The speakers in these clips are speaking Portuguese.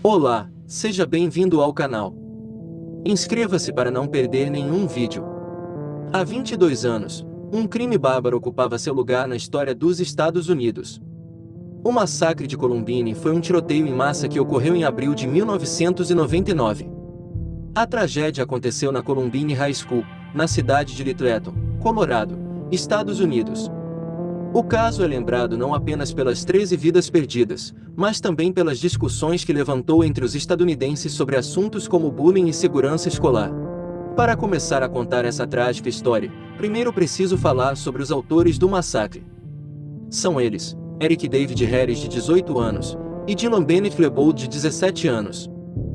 Olá, seja bem-vindo ao canal. Inscreva-se para não perder nenhum vídeo. Há 22 anos, um crime bárbaro ocupava seu lugar na história dos Estados Unidos. O massacre de Columbine foi um tiroteio em massa que ocorreu em abril de 1999. A tragédia aconteceu na Columbine High School, na cidade de Littleton, Colorado, Estados Unidos. O caso é lembrado não apenas pelas 13 vidas perdidas, mas também pelas discussões que levantou entre os estadunidenses sobre assuntos como bullying e segurança escolar. Para começar a contar essa trágica história, primeiro preciso falar sobre os autores do massacre. São eles, Eric David Harris, de 18 anos, e Dylan Bennett Klebold, de 17 anos.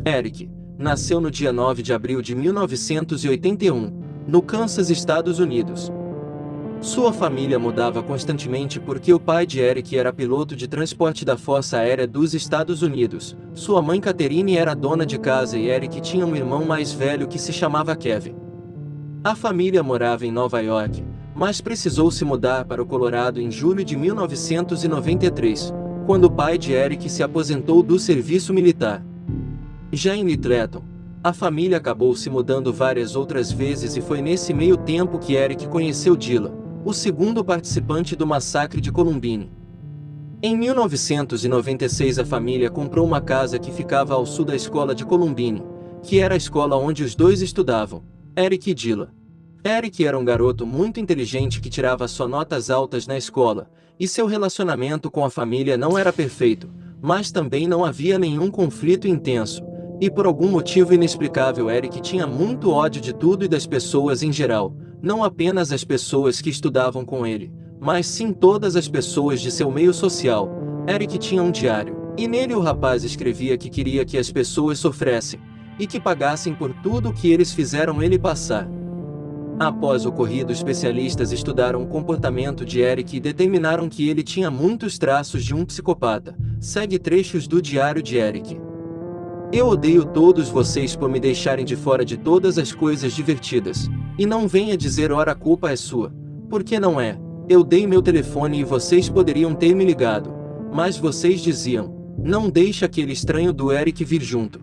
Eric nasceu no dia 9 de abril de 1981, no Kansas, Estados Unidos. Sua família mudava constantemente porque o pai de Eric era piloto de transporte da Força Aérea dos Estados Unidos, sua mãe Catherine era dona de casa e Eric tinha um irmão mais velho que se chamava Kevin. A família morava em Nova York, mas precisou se mudar para o Colorado em julho de 1993, quando o pai de Eric se aposentou do serviço militar. Já em Littleton, a família acabou se mudando várias outras vezes e foi nesse meio tempo que Eric conheceu Dylan, o segundo participante do massacre de Columbine. Em 1996 a família comprou uma casa que ficava ao sul da escola de Columbine, que era a escola onde os dois estudavam, Eric e Dylan. Eric era um garoto muito inteligente que tirava só notas altas na escola, e seu relacionamento com a família não era perfeito, mas também não havia nenhum conflito intenso, e por algum motivo inexplicável Eric tinha muito ódio de tudo e das pessoas em geral. Não apenas as pessoas que estudavam com ele, mas sim todas as pessoas de seu meio social. Eric tinha um diário, e nele o rapaz escrevia que queria que as pessoas sofressem, e que pagassem por tudo o que eles fizeram ele passar. Após o ocorrido, especialistas estudaram o comportamento de Eric e determinaram que ele tinha muitos traços de um psicopata. Segue trechos do diário de Eric. Eu odeio todos vocês por me deixarem de fora de todas as coisas divertidas. E não venha dizer ora a culpa é sua, porque não é. Eu dei meu telefone e vocês poderiam ter me ligado, mas vocês diziam, não deixe aquele estranho do Eric vir junto.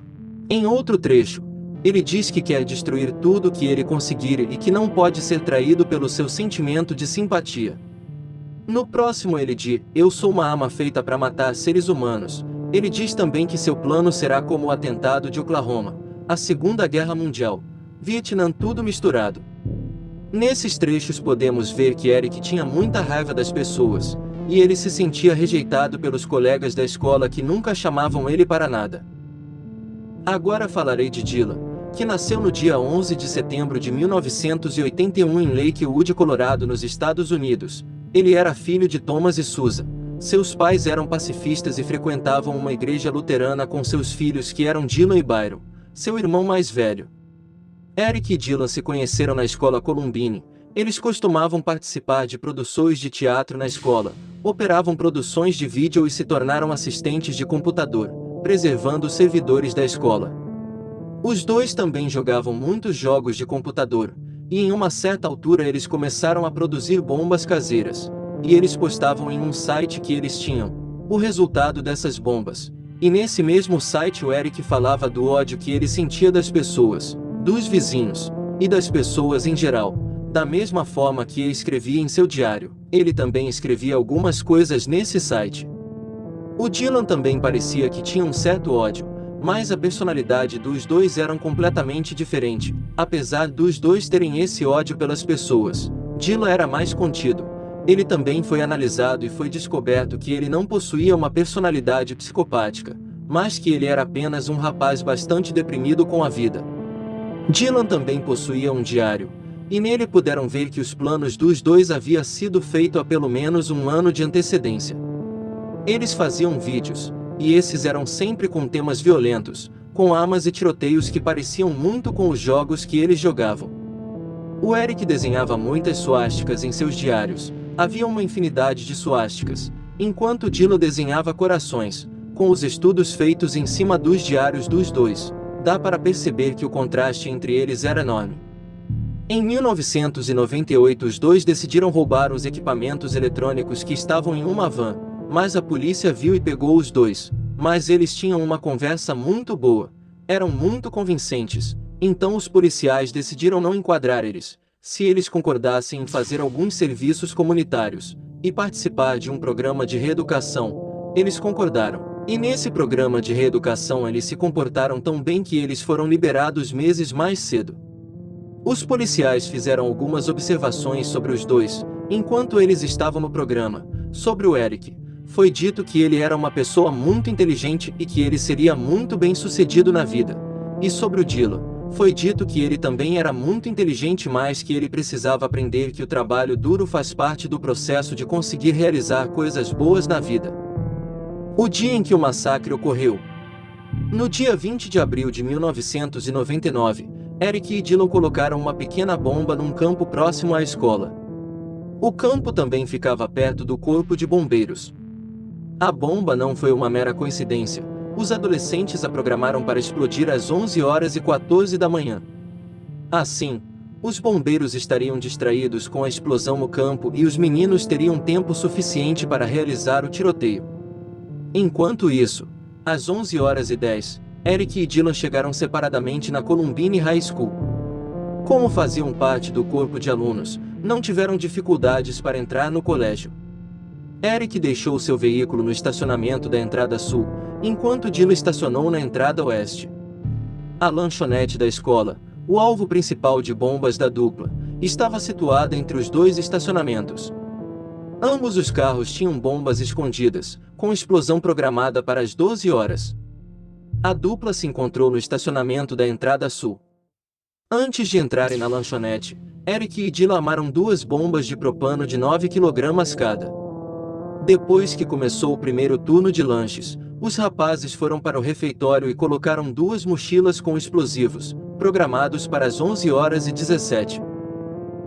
Em outro trecho, ele diz que quer destruir tudo que ele conseguir e que não pode ser traído pelo seu sentimento de simpatia. No próximo ele diz, eu sou uma arma feita para matar seres humanos. Ele diz também que seu plano será como o atentado de Oklahoma, a Segunda Guerra Mundial, Vietnã, tudo misturado. Nesses trechos podemos ver que Eric tinha muita raiva das pessoas, e ele se sentia rejeitado pelos colegas da escola que nunca chamavam ele para nada. Agora falarei de Dylan, que nasceu no dia 11 de setembro de 1981 em Lakewood, Colorado, nos Estados Unidos. Ele era filho de Thomas e Susan. Seus pais eram pacifistas e frequentavam uma igreja luterana com seus filhos que eram Dylan e Byron, seu irmão mais velho. Eric e Dylan se conheceram na escola Columbine. Eles costumavam participar de produções de teatro na escola, operavam produções de vídeo e se tornaram assistentes de computador, preservando os servidores da escola. Os dois também jogavam muitos jogos de computador, e em uma certa altura eles começaram a produzir bombas caseiras, e eles postavam em um site que eles tinham o resultado dessas bombas. E nesse mesmo site o Eric falava do ódio que ele sentia das pessoas, dos vizinhos, e das pessoas em geral, da mesma forma que ele escrevia em seu diário. Ele também escrevia algumas coisas nesse site. O Dylan também parecia que tinha um certo ódio, mas a personalidade dos dois era completamente diferente. Apesar dos dois terem esse ódio pelas pessoas, Dylan era mais contido. Ele também foi analisado e foi descoberto que ele não possuía uma personalidade psicopática, mas que ele era apenas um rapaz bastante deprimido com a vida. Dylan também possuía um diário, e nele puderam ver que os planos dos dois haviam sido feitos há pelo menos um ano de antecedência. Eles faziam vídeos, e esses eram sempre com temas violentos, com armas e tiroteios que pareciam muito com os jogos que eles jogavam. O Eric desenhava muitas suásticas em seus diários, havia uma infinidade de suásticas, enquanto Dylan desenhava corações, com os estudos feitos em cima dos diários dos dois. Dá para perceber que o contraste entre eles era enorme. Em 1998 os dois decidiram roubar os equipamentos eletrônicos que estavam em uma van, mas a polícia viu e pegou os dois. Mas eles tinham uma conversa muito boa, eram muito convincentes, então os policiais decidiram não enquadrar eles, se eles concordassem em fazer alguns serviços comunitários e participar de um programa de reeducação. Eles concordaram. E nesse programa de reeducação eles se comportaram tão bem que eles foram liberados meses mais cedo. Os policiais fizeram algumas observações sobre os dois, enquanto eles estavam no programa. Sobre o Eric, foi dito que ele era uma pessoa muito inteligente e que ele seria muito bem-sucedido na vida. E sobre o Dylan, foi dito que ele também era muito inteligente, mas que ele precisava aprender que o trabalho duro faz parte do processo de conseguir realizar coisas boas na vida. O dia em que o massacre ocorreu. No dia 20 de abril de 1999, Eric e Dylan colocaram uma pequena bomba num campo próximo à escola. O campo também ficava perto do corpo de bombeiros. A bomba não foi uma mera coincidência. Os adolescentes a programaram para explodir às 11h14 da manhã. Assim, os bombeiros estariam distraídos com a explosão no campo e os meninos teriam tempo suficiente para realizar o tiroteio. Enquanto isso, às 11h10, Eric e Dylan chegaram separadamente na Columbine High School. Como faziam parte do corpo de alunos, não tiveram dificuldades para entrar no colégio. Eric deixou seu veículo no estacionamento da entrada sul, enquanto Dylan estacionou na entrada oeste. A lanchonete da escola, o alvo principal de bombas da dupla, estava situada entre os dois estacionamentos. Ambos os carros tinham bombas escondidas, com explosão programada para as 12 horas. A dupla se encontrou no estacionamento da entrada sul. Antes de entrarem na lanchonete, Eric e Dylan armaram 2 bombas de propano de 9 kg cada. Depois que começou o primeiro turno de lanches, os rapazes foram para o refeitório e colocaram 2 mochilas com explosivos, programados para as 11h17.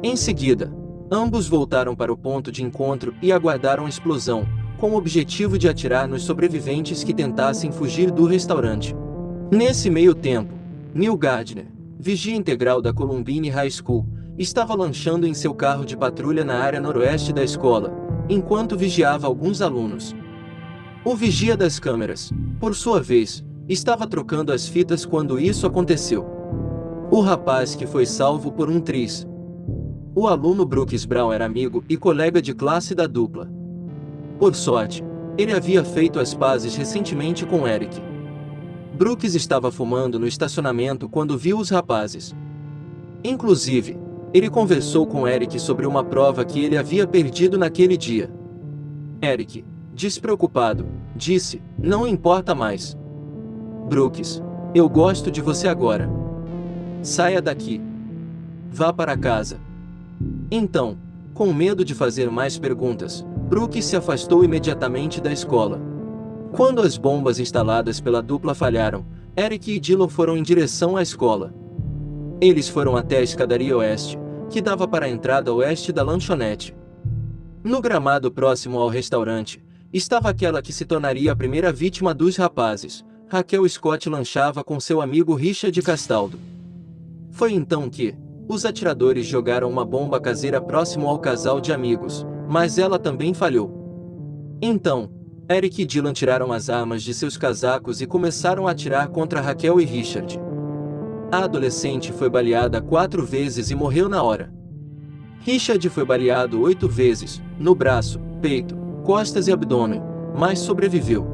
Em seguida, ambos voltaram para o ponto de encontro e aguardaram a explosão, com o objetivo de atirar nos sobreviventes que tentassem fugir do restaurante. Nesse meio tempo, Neil Gardner, vigia integral da Columbine High School, estava lanchando em seu carro de patrulha na área noroeste da escola, enquanto vigiava alguns alunos. O vigia das câmeras, por sua vez, estava trocando as fitas quando isso aconteceu. O rapaz que foi salvo por um triz. O aluno Brooks Brown era amigo e colega de classe da dupla. Por sorte, ele havia feito as pazes recentemente com Eric. Brooks estava fumando no estacionamento quando viu os rapazes. Inclusive, ele conversou com Eric sobre uma prova que ele havia perdido naquele dia. Eric, despreocupado, disse: "Não importa mais. Brooks, eu gosto de você agora. Saia daqui. Vá para casa." Então, com medo de fazer mais perguntas, Brooks se afastou imediatamente da escola. Quando as bombas instaladas pela dupla falharam, Eric e Dylan foram em direção à escola. Eles foram até a escadaria oeste, que dava para a entrada oeste da lanchonete. No gramado próximo ao restaurante, estava aquela que se tornaria a primeira vítima dos rapazes. Raquel Scott lanchava com seu amigo Richard Castaldo. Foi então que os atiradores jogaram uma bomba caseira próximo ao casal de amigos, mas ela também falhou. Então, Eric e Dylan tiraram as armas de seus casacos e começaram a atirar contra Raquel e Richard. A adolescente foi baleada 4 vezes e morreu na hora. Richard foi baleado 8 vezes, no braço, peito, costas e abdômen, mas sobreviveu.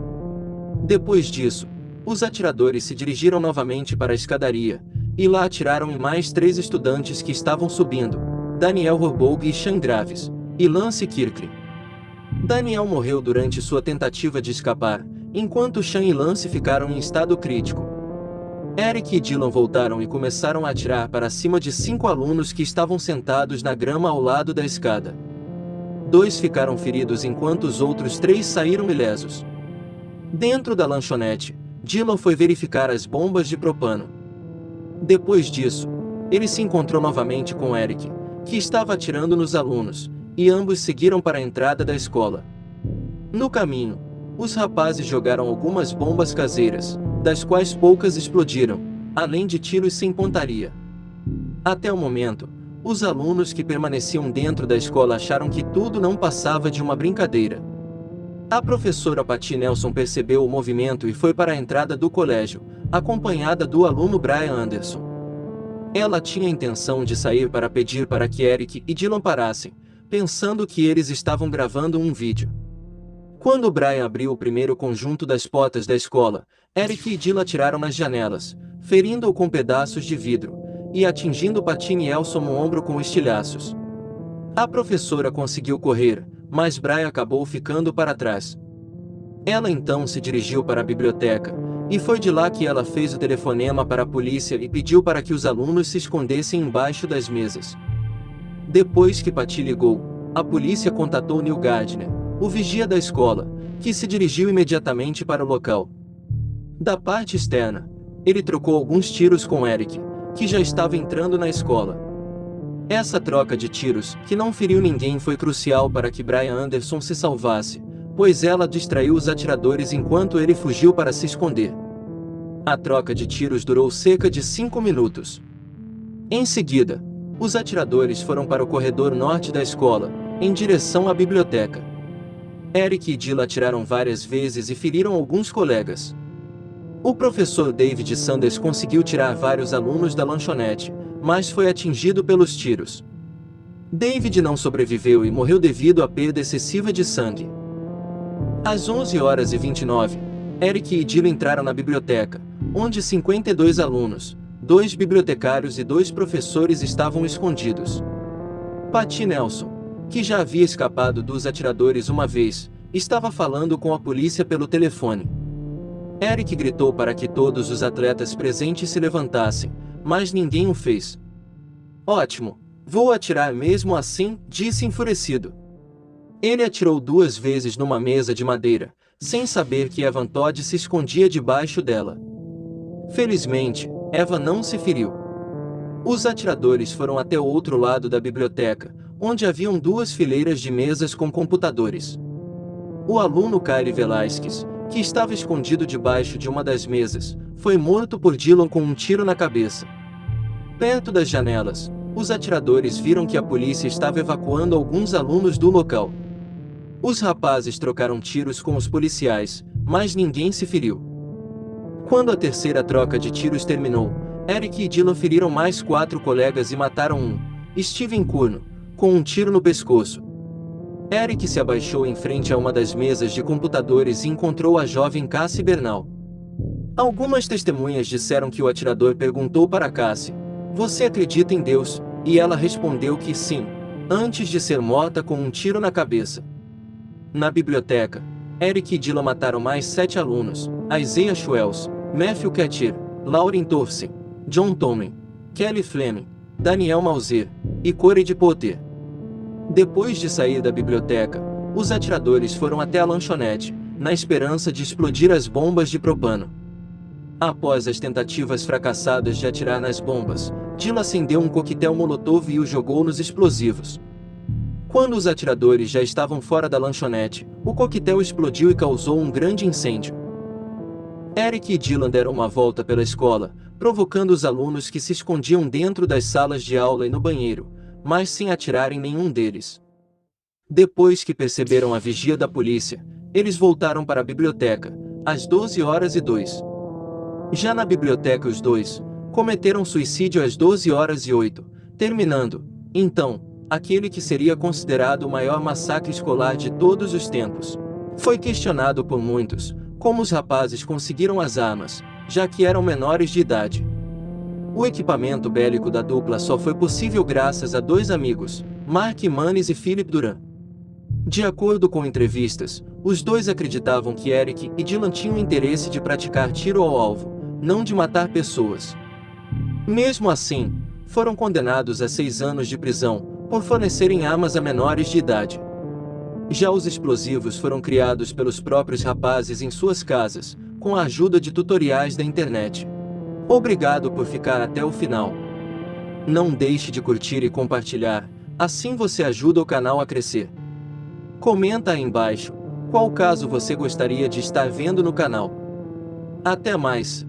Depois disso, os atiradores se dirigiram novamente para a escadaria, e lá atiraram em mais 3 estudantes que estavam subindo: Daniel Horboug e Sean Graves, e Lance Kirkland. Daniel morreu durante sua tentativa de escapar, enquanto Sean e Lance ficaram em estado crítico. Eric e Dylan voltaram e começaram a atirar para cima de 5 alunos que estavam sentados na grama ao lado da escada. 2 ficaram feridos enquanto os outros 3 saíram ilesos. Dentro da lanchonete, Dylan foi verificar as bombas de propano. Depois disso, ele se encontrou novamente com Eric, que estava atirando nos alunos, e ambos seguiram para a entrada da escola. No caminho, os rapazes jogaram algumas bombas caseiras, das quais poucas explodiram, além de tiros sem pontaria. Até o momento, os alunos que permaneciam dentro da escola acharam que tudo não passava de uma brincadeira. A professora Patty Nelson percebeu o movimento e foi para a entrada do colégio, acompanhada do aluno Brian Anderson. Ela tinha a intenção de sair para pedir para que Eric e Dylan parassem, pensando que eles estavam gravando um vídeo. Quando Brian abriu o primeiro conjunto das portas da escola, Eric e Dylan atiraram nas janelas, ferindo-o com pedaços de vidro, e atingindo Patty Nelson no ombro com estilhaços. A professora conseguiu correr, mas Brian acabou ficando para trás. Ela então se dirigiu para a biblioteca, e foi de lá que ela fez o telefonema para a polícia e pediu para que os alunos se escondessem embaixo das mesas. Depois que Patty ligou, a polícia contatou Neil Gardner, o vigia da escola, que se dirigiu imediatamente para o local. Da parte externa, ele trocou alguns tiros com Eric, que já estava entrando na escola. Essa troca de tiros, que não feriu ninguém, foi crucial para que Brian Anderson se salvasse, pois ela distraiu os atiradores enquanto ele fugiu para se esconder. A troca de tiros durou cerca de 5 minutos. Em seguida, os atiradores foram para o corredor norte da escola, em direção à biblioteca. Eric e Dylan atiraram várias vezes e feriram alguns colegas. O professor David Sanders conseguiu tirar vários alunos da lanchonete, mas foi atingido pelos tiros. David não sobreviveu e morreu devido à perda excessiva de sangue. Às 11h29, Eric e Dylan entraram na biblioteca, onde 52 alunos, 2 bibliotecários e 2 professores estavam escondidos. Patty Nelson, que já havia escapado dos atiradores uma vez, estava falando com a polícia pelo telefone. Eric gritou para que todos os atletas presentes se levantassem, mas ninguém o fez. "Ótimo, vou atirar mesmo assim", disse enfurecido. Ele atirou 2 vezes numa mesa de madeira, sem saber que Evan Todd se escondia debaixo dela. Felizmente, Evan não se feriu. Os atiradores foram até o outro lado da biblioteca, onde haviam 2 fileiras de mesas com computadores. O aluno Kyle Velasquez, que estava escondido debaixo de uma das mesas, foi morto por Dylan com um tiro na cabeça. Perto das janelas, os atiradores viram que a polícia estava evacuando alguns alunos do local. Os rapazes trocaram tiros com os policiais, mas ninguém se feriu. Quando a terceira troca de tiros terminou, Eric e Dylan feriram mais 4 colegas e mataram um, Steven Curno, com um tiro no pescoço. Eric se abaixou em frente a uma das mesas de computadores e encontrou a jovem Cassie Bernal. Algumas testemunhas disseram que o atirador perguntou para Cassie: "Você acredita em Deus?" E ela respondeu que sim, antes de ser morta com um tiro na cabeça. Na biblioteca, Eric e Dylan mataram mais 7 alunos: Isaiah Schwells, Matthew Ketcher, Lauren Torsen, John Tomlin, Kelly Fleming, Daniel Mauser e Corey de Potter. Depois de sair da biblioteca, os atiradores foram até a lanchonete, na esperança de explodir as bombas de propano. Após as tentativas fracassadas de atirar nas bombas, Dylan acendeu um coquetel Molotov e o jogou nos explosivos. Quando os atiradores já estavam fora da lanchonete, o coquetel explodiu e causou um grande incêndio. Eric e Dylan deram uma volta pela escola, provocando os alunos que se escondiam dentro das salas de aula e no banheiro, mas sem atirar em nenhum deles. Depois que perceberam a vigia da polícia, eles voltaram para a biblioteca, às 12h02. Já na biblioteca os 2 cometeram suicídio às 12h08, terminando, então, aquele que seria considerado o maior massacre escolar de todos os tempos. Foi questionado por muitos como os rapazes conseguiram as armas, já que eram menores de idade. O equipamento bélico da dupla só foi possível graças a 2 amigos, Mark Manis e Philip Duran. De acordo com entrevistas, os 2 acreditavam que Eric e Dylan tinham interesse de praticar tiro ao alvo, não de matar pessoas. Mesmo assim, foram condenados a 6 anos de prisão, por fornecerem armas a menores de idade. Já os explosivos foram criados pelos próprios rapazes em suas casas, com a ajuda de tutoriais da internet. Obrigado por ficar até o final. Não deixe de curtir e compartilhar, assim você ajuda o canal a crescer. Comenta aí embaixo qual caso você gostaria de estar vendo no canal. Até mais!